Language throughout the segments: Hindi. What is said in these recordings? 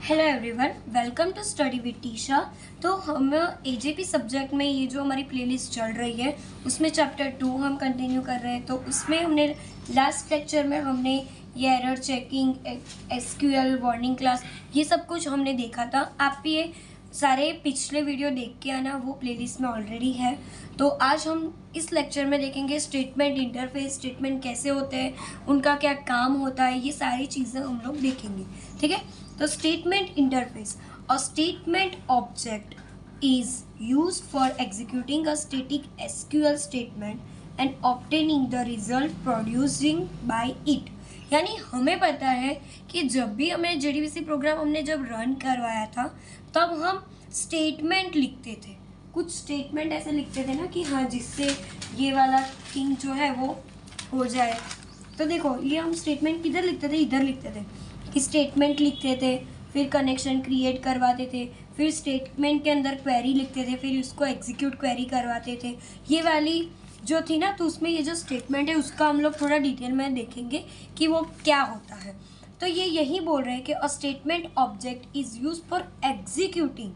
Hello everyone, welcome to study with Tisha. तो हम एजेपी सब्जेक्ट में ये जो हमारी प्लेलिस्ट चल रही है उसमें चैप्टर 2 हम कंटिन्यू कर रहे हैं। तो उसमें हमने लास्ट लेक्चर में हमने ये error checking, SQL, warning class, ये सब कुछ हमने देखा था। आप ये सारे पिछले वीडियो देख के आना, वो प्लेलिस्ट में ऑलरेडी है। तो आज हम इस लेक्चर में देखेंगे स्टेटमेंट इंटरफेस, स्टेटमेंट कैसे होते हैं, उनका क्या काम होता है, ये सारी चीज़ें हम लोग देखेंगे। ठीक है, तो statement interface, a statement object is used for executing a static SQL statement and obtaining the result producing by it। यानी हमें पता है कि जब भी हमें JDBC प्रोग्राम हमने जब रन करवाया था तब हम स्टेटमेंट लिखते थे। कुछ स्टेटमेंट ऐसे लिखते थे ना कि हाँ, जिससे ये वाला थिंग जो है वो हो जाए। तो देखो, ये हम स्टेटमेंट किधर लिखते थे, इधर लिखते थे कि स्टेटमेंट लिखते थे, फिर कनेक्शन क्रिएट करवाते थे, फिर स्टेटमेंट के अंदर क्वेरी लिखते थे, फिर उसको एग्जीक्यूट क्वेरी करवाते थे। ये वाली जो थी ना, तो उसमें ये जो स्टेटमेंट है उसका हम लोग थोड़ा डिटेल में देखेंगे कि वो क्या होता है। तो ये यही बोल रहे हैं कि a statement object is use for executing,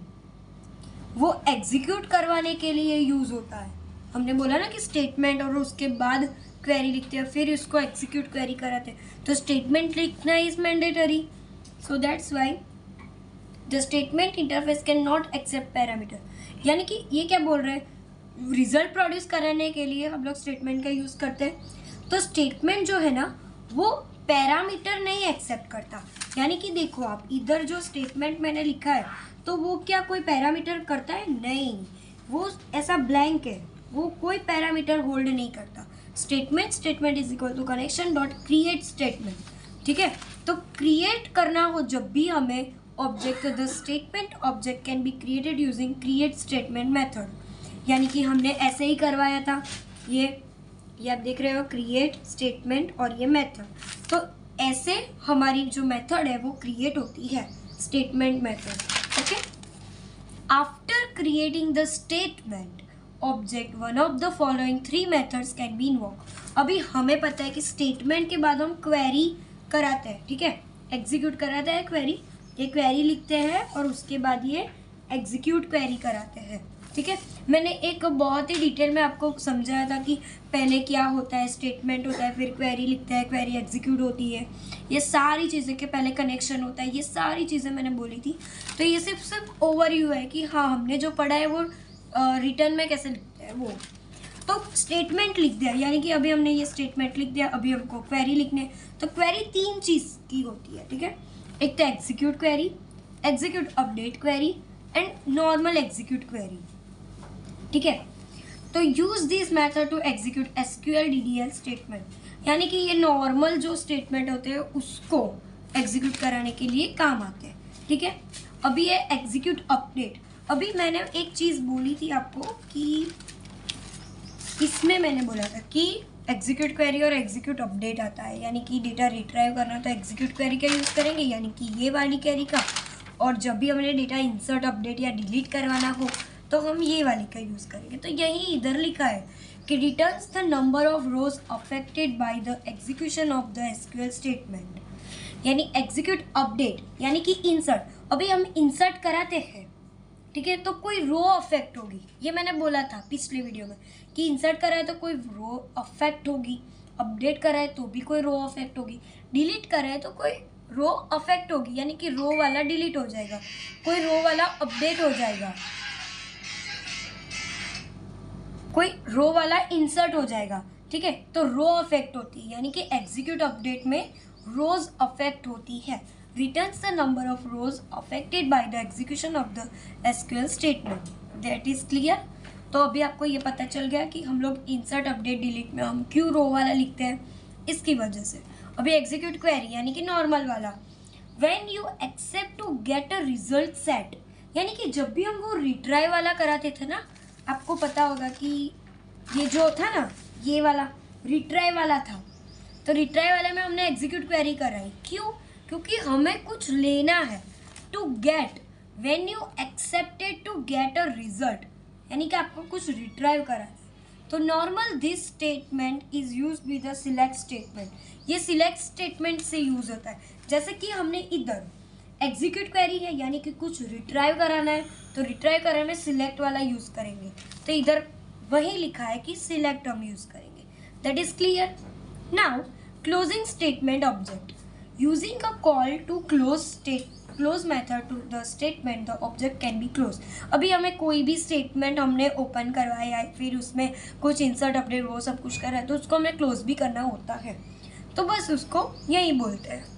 वो एग्जीक्यूट करवाने के लिए यूज़ होता है। हमने बोला ना कि स्टेटमेंट और उसके बाद क्वेरी लिखते हैं, फिर उसको एग्जीक्यूट क्वेरी कराते हैं। तो स्टेटमेंट लिखना is mandatory, so that's why the statement interface can not accept parameter. यानी कि ये क्या बोल रहे हैं, रिजल्ट प्रोड्यूस कराने के लिए हम लोग स्टेटमेंट का यूज़ करते हैं। तो स्टेटमेंट जो है ना वो पैरामीटर नहीं एक्सेप्ट करता। यानी कि देखो, आप इधर जो स्टेटमेंट मैंने लिखा है तो वो क्या कोई पैरामीटर करता है? नहीं, वो ऐसा ब्लैंक है, वो कोई पैरामीटर होल्ड नहीं करता। Statement is equal to connection dot create statement. ठीक है, तो क्रिएट करना हो जब भी हमें object, the statement object can be created using create statement method. यानी कि हमने ऐसे ही करवाया था, ये आप देख रहे हो, क्रिएट स्टेटमेंट और ये मेथड। तो ऐसे हमारी जो मेथड है वो क्रिएट होती है, statement method. Okay, after creating the statement object, one of the following 3 methods can be invoked. अभी हमें पता है कि स्टेटमेंट के बाद हम क्वेरी कराते हैं। ठीक है, एग्जीक्यूट कराते हैं क्वेरी, ये क्वेरी लिखते हैं और उसके बाद ये एग्जीक्यूट क्वेरी कराते हैं। ठीक है, मैंने एक बहुत ही डिटेल में आपको समझाया था कि पहले क्या होता है, स्टेटमेंट होता है, फिर क्वेरी लिखते हैं, क्वेरी एग्जीक्यूट होती है, ये सारी चीज़ें के पहले कनेक्शन होता है, ये सारी चीज़ें मैंने बोली थी। तो ये सिर्फ ओवरव्यू है कि हाँ, हमने जो पढ़ा है वो रिटर्न में कैसे लिखते हैं वो। तो स्टेटमेंट लिख दिया, यानी कि अभी हमने ये स्टेटमेंट लिख दिया, अभी हमको क्वेरी लिखने। तो क्वेरी 3 चीज़ की होती है। ठीक है, एक तो execute query, execute update query and normal execute query. ठीक है, तो use this method to execute SQL DDL statement. यानी कि ये नॉर्मल जो स्टेटमेंट होते हैं उसको एग्जीक्यूट कराने के लिए काम आते हैं। ठीक है, अभी ये एग्जीक्यूट अपडेट, अभी मैंने एक चीज़ बोली थी आपको कि इसमें मैंने बोला था कि एग्जीक्यूट क्वेरी और एग्जीक्यूट अपडेट आता है। यानी कि डेटा रिट्राइव करना तो एग्जीक्यूट क्वेरी का यूज़ करेंगे, यानी कि ये वाली क्वेरी का। और जब भी हमने डेटा इंसर्ट, अपडेट या डिलीट करवाना हो तो हम ये वाली का यूज़ करेंगे। तो यही इधर लिखा है कि returns the number of rose affected by the execution of the SQL statement. यानी एग्जीक्यूट अपडेट यानी कि इंसर्ट, अभी हम इंसर्ट कराते हैं, ठीक है, तो कोई रो अफेक्ट होगी। ये मैंने बोला था पिछले वीडियो में कि इंसर्ट कराए तो कोई रो अफेक्ट होगी, अपडेट कराए तो भी कोई रो अफेक्ट होगी, डिलीट कराए तो कोई रो अफेक्ट होगी, यानी कि रो वाला डिलीट हो जाएगा, कोई रो वाला अपडेट हो जाएगा, कोई रो वाला इंसर्ट हो जाएगा। ठीक है, तो रो अफेक्ट होती है, यानी कि एग्जीक्यूट अपडेट में रोज अफेक्ट होती है। Returns the number of rose affected by the execution of the SQL statement. That is clear. तो अभी आपको ये पता चल गया कि हम लोग इंसर्ट, अपडेट, डिलीट में हम क्यों रो वाला लिखते हैं, इसकी वजह से। अभी एग्जीक्यूट क्वेरी यानी कि नॉर्मल वाला, when you expect to get a result set, यानी कि जब भी हम वो रिट्राइव वाला कराते थे ना, आपको पता होगा कि ये जो था ना, ये वाला रिट्राइव वाला था। तो रिट्राइव वाले में हमने एग्जीक्यूट क्वेरी कराई, क्यों? क्योंकि हमें कुछ लेना है। To get, when you expected to get a result, यानी कि आपको कुछ रिट्राइव करा है। तो normal this statement is use with the select statement. ये सिलेक्ट स्टेटमेंट से यूज होता है। जैसे कि हमने इधर एग्जीक्यूट क्वेरी है यानी कि कुछ रिट्राइव कराना है, तो रिट्राइव कराने में सिलेक्ट वाला यूज़ करेंगे। तो इधर वही लिखा है कि सिलेक्ट हम यूज़ करेंगे। That is clear. Now closing statement object using a call to close method to the statement the object can be close. अभी हमें कोई भी स्टेटमेंट हमने ओपन करवाया है, फिर उसमें कुछ इंसर्ट अपडेट वो सब कुछ कर रहा है, तो उसको हमें क्लोज भी करना होता है, तो बस उसको यही बोलते हैं।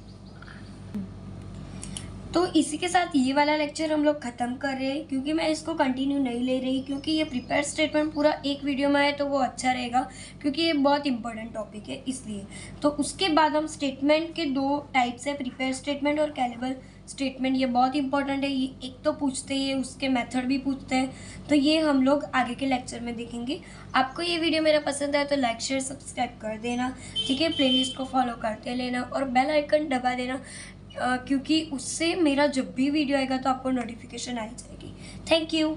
तो इसी के साथ ये वाला लेक्चर हम लोग ख़त्म कर रहे हैं, क्योंकि मैं इसको कंटिन्यू नहीं ले रही, क्योंकि ये प्रिपेयर स्टेटमेंट पूरा एक वीडियो में है तो वो अच्छा रहेगा, क्योंकि ये बहुत इंपॉर्टेंट टॉपिक है इसलिए। तो उसके बाद हम स्टेटमेंट के 2 टाइप्स है, प्रिपेयर स्टेटमेंट और कैलेबल स्टेटमेंट। ये बहुत इंपॉर्टेंट है, ये एक तो पूछते हैं, उसके मेथड भी पूछते हैं, तो ये हम लोग आगे के लेक्चर में देखेंगे। आपको ये वीडियो मेरा पसंद आया तो लाइक शेयर सब्सक्राइब कर देना, ठीक है। प्लेलिस्ट को फॉलो करते लेना और बेल आइकन दबा देना, क्योंकि उससे मेरा जब भी वीडियो आएगा तो आपको नोटिफिकेशन आ जाएगी। Thank you.